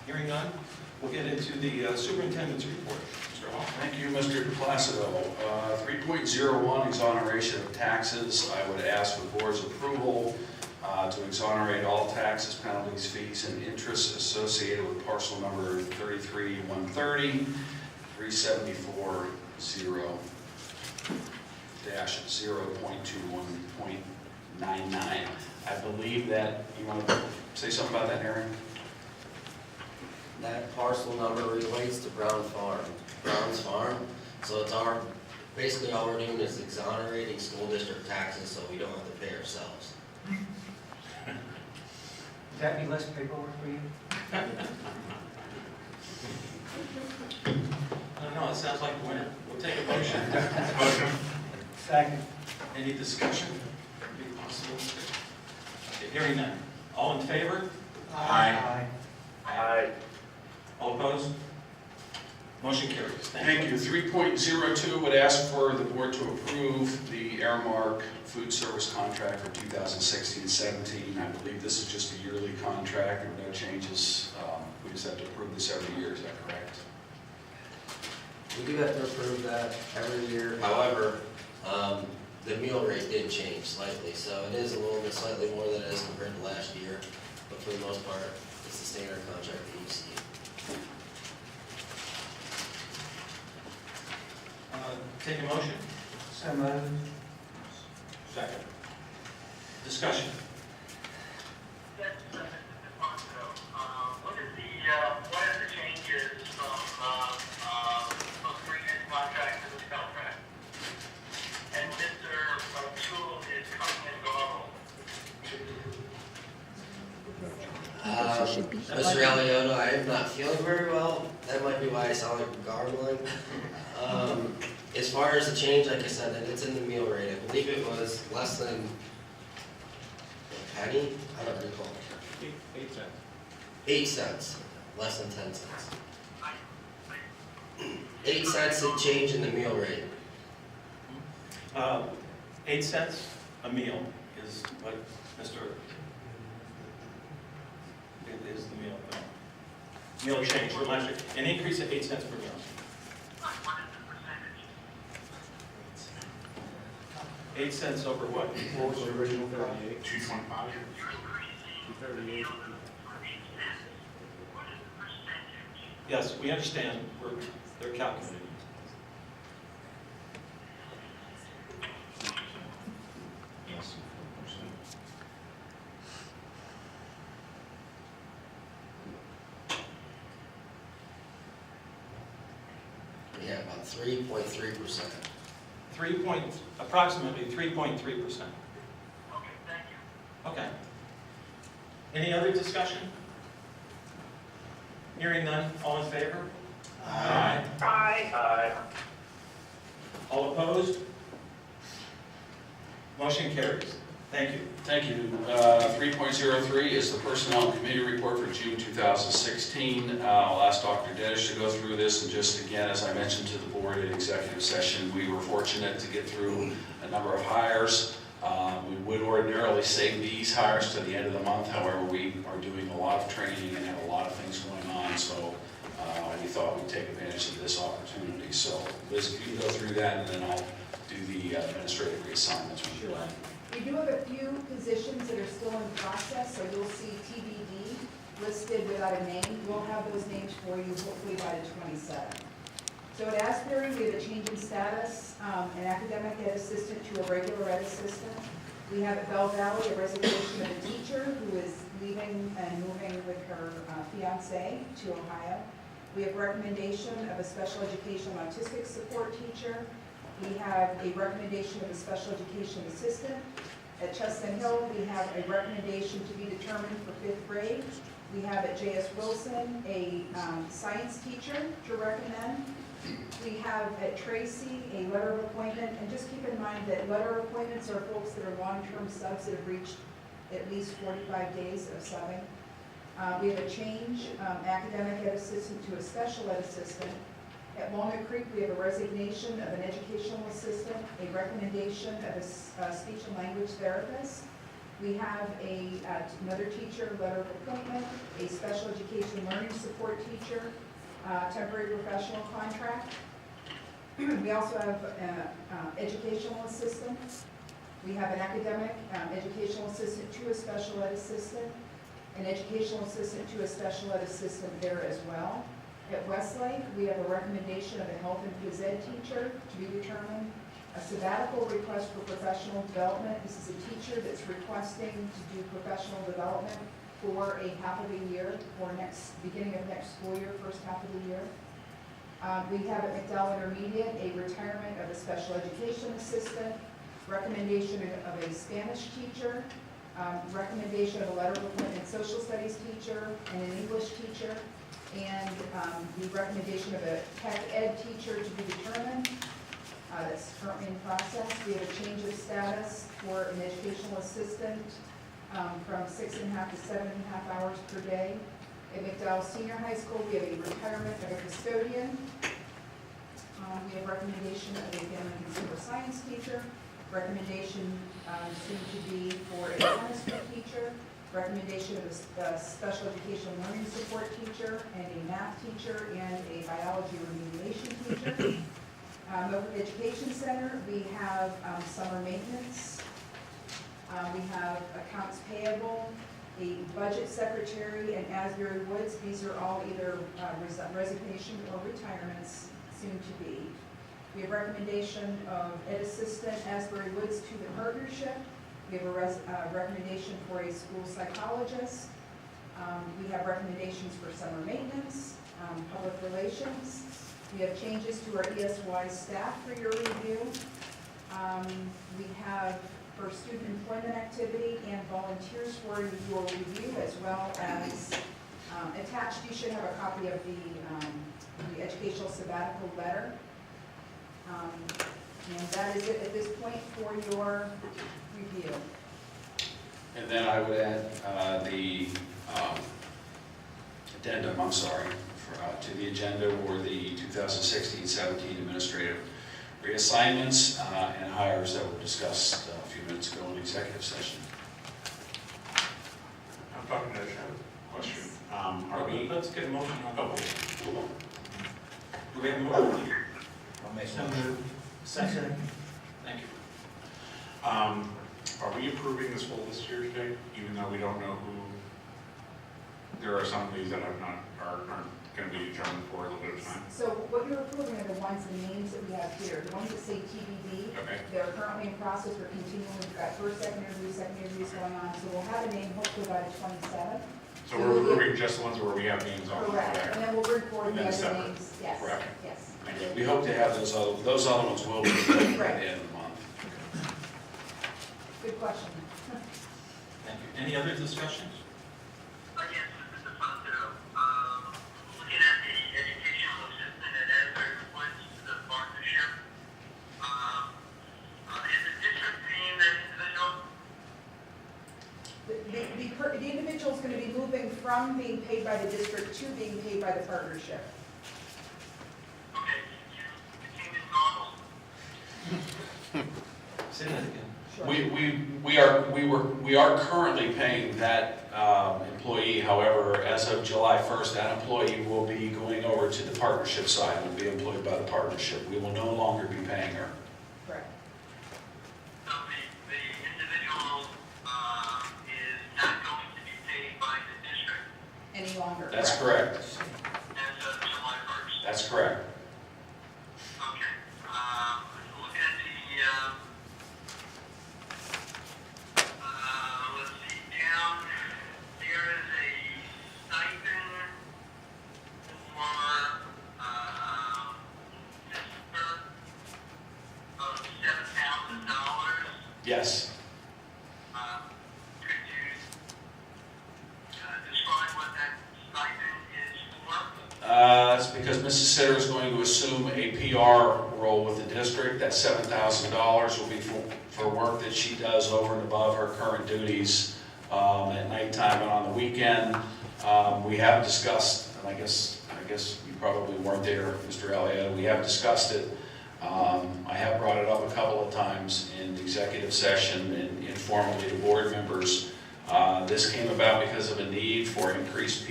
Hearing none, we'll get into the superintendent's report. Mr. Hall. Thank you, Mr. Placido. 3.01, exoneration of taxes. I would ask for the board's approval to exonerate all taxes, penalties, fees, and interest associated with parcel number 33130 370-0.21.99. I believe that, you want to say something about that, Aaron? That parcel number relates to Brown's Farm. So it's basically all we're doing is exonerating school district taxes so we don't have to pay ourselves. Would that be less paperwork for you? I don't know, it sounds like a winner. We'll take a motion. Second. Any discussion? Be possible? Okay, hearing none. All in favor? Aye. Aye. All opposed? Motion carries. Thank you. 3.02 would ask for the board to approve the Airmark food service contract for 2016-17. I believe this is just a yearly contract. There are no changes. We just have to approve this every year. Is that correct? We do have to approve that every year. However, the meal rate did change slightly, so it is a little bit slightly more than it is compared to last year. But for the most part, it's the standard contract that you see. Take a motion. So moved. Second. Discussion. Yes, Mr. DeFonso. What is the changes from previous contract to this contract? And Mr. O'Toole is coming and going. Mr. Aliota, I am not feeling very well. That might be why I sound like I'm gargling. As far as the change, like I said, it's in the meal rate. I believe it was less than a penny. I don't recall. 8 cents. 8 cents, less than 10 cents. 8 cents a change in the meal rate. 8 cents a meal is what Mr. It is the meal. Meal change from last year. An increase of 8 cents per meal. What is the percentage? 8 cents over what? What was the original 38? 225? You're increasing the meal for 8 cents. What is the percentage? Yes, we understand. They're calculating. Yeah, about 3.3%. Approximately 3.3%. Okay, thank you. Okay. Any other discussion? Hearing none, all in favor? Aye. Aye. All opposed? Motion carries. Thank you. Thank you. 3.03 is the Personnel Committee Report for June 2016. I'll ask Dr. Dedish to go through this, and just again, as I mentioned to the board in executive session, we were fortunate to get through a number of hires. We would ordinarily save these hires to the end of the month. However, we are doing a lot of training and have a lot of things going on, so we thought we'd take advantage of this opportunity. So Liz, if you can go through that, and then I'll do the administrative reassignments. Sure. We do have a few positions that are still in process, so you'll see TBD listed without a name. We'll have those names for you hopefully by the 27th. So at Asbury, we have a change in status, an academic ed assistant to a regular ed assistant. We have at Bell Valley a resignation of a teacher who is leaving and moving with her fiance to Ohio. We have recommendation of a special education autistic support teacher. We have a recommendation of a special education assistant. At Chestnut Hill, we have a recommendation to be determined for 5th grade. We have at J.S. Wilson a science teacher to recommend. We have at Tracy a letter of appointment, and just keep in mind that letter of appointments are folks that are long-term subs that have reached at least 45 days of subbing. We have a change, academic ed assistant to a special ed assistant. At Walnut Creek, we have a resignation of an educational assistant, a recommendation of a speech and language therapist. We have another teacher, letter of appointment, a special education learning support teacher, temporary professional contract. We also have educational assistant. We have an academic educational assistant to a special ed assistant, an educational assistant to a special ed assistant there as well. At Westlake, we have a recommendation of a health and phys ed teacher to be determined, a sabbatical request for professional development. This is a teacher that's requesting to do professional development for a half of a year, or beginning of next school year, first half of the year. We have at McDowell Intermediate a retirement of a special education assistant, recommendation of a Spanish teacher, recommendation of a letter of appointment social studies teacher and an English teacher, and the recommendation of a tech ed teacher to be determined. That's currently in process. We have a change of status for an educational assistant from 6.5 to 7.5 hours per day. At McDowell Senior High School, we have a retirement of a custodian. We have recommendation of a family and consumer science teacher, recommendation soon to be for a chemistry teacher, recommendation of a special education learning support teacher and a math teacher and a biology remediation teacher. Over at Education Center, we have summer maintenance. We have accounts payable, a budget secretary, and Asbury Woods. These are all either resignation or retirements soon to be. We have recommendation of ed assistant Asbury Woods to the partnership. We have a recommendation for a school psychologist. We have recommendations for summer maintenance, public relations. We have changes to our ESY staff for your review. We have for student employment activity and volunteers for your review, as well as attached, you should have a copy of the educational sabbatical letter. And that is it at this point for your review. And then I would add the addendum, to the agenda for the 2016-17 administrative reassignments and hires that were discussed a few minutes ago in executive session. I'm talking to a question. Are we? Let's get a motion on Oh, Do we have a motion? I'll make So one. moved. Second. Thank you. Are we approving this full list here today, even though we don't know who? There are some of these that aren't going to be determined for a little bit of time. So what you're approving are the ones, the names that we have here, the ones that say TBD. Okay. They're currently in process, we're continuing, we've got first, second interviews going on, so we'll have a name hopefully by the 27th. So we're approving just the ones where we have names on. Correct, and then we'll bring forward And the then other separate. names, yes, Correct. yes. Thank you. We hope to have those other ones will be by the end of the month. Good question. Thank you. Any other discussions? Yes, Mr. Fonto. Looking at the educational assistant at Asbury Woods, the partnership, is the district paying that individual? The individual is going to be moving from being paid by the district to being paid by the partnership. Okay, you came in normal. Say that again. Sure. We are currently paying that employee. However, as of July 1st, that employee will be going over to the partnership side, will be employed by the partnership. We will no longer be paying her. Correct. So the individual is not going to be paid by the district Any longer. That's correct. as of July 1st. That's correct. Okay. Looking at the, let's see, down, there is a stipend for, December of $7,000. Yes. Could you describe what that stipend is for? That's because Mrs. Sitter is going to assume a PR role with the district. That $7,000 will be for work that she does over and above her current duties at nighttime and on the weekend. We have discussed, and I guess you probably weren't there, Mr. Elliott, we have discussed it I have brought it up a couple of times in executive session and informally to board members. This came about because of a need for increased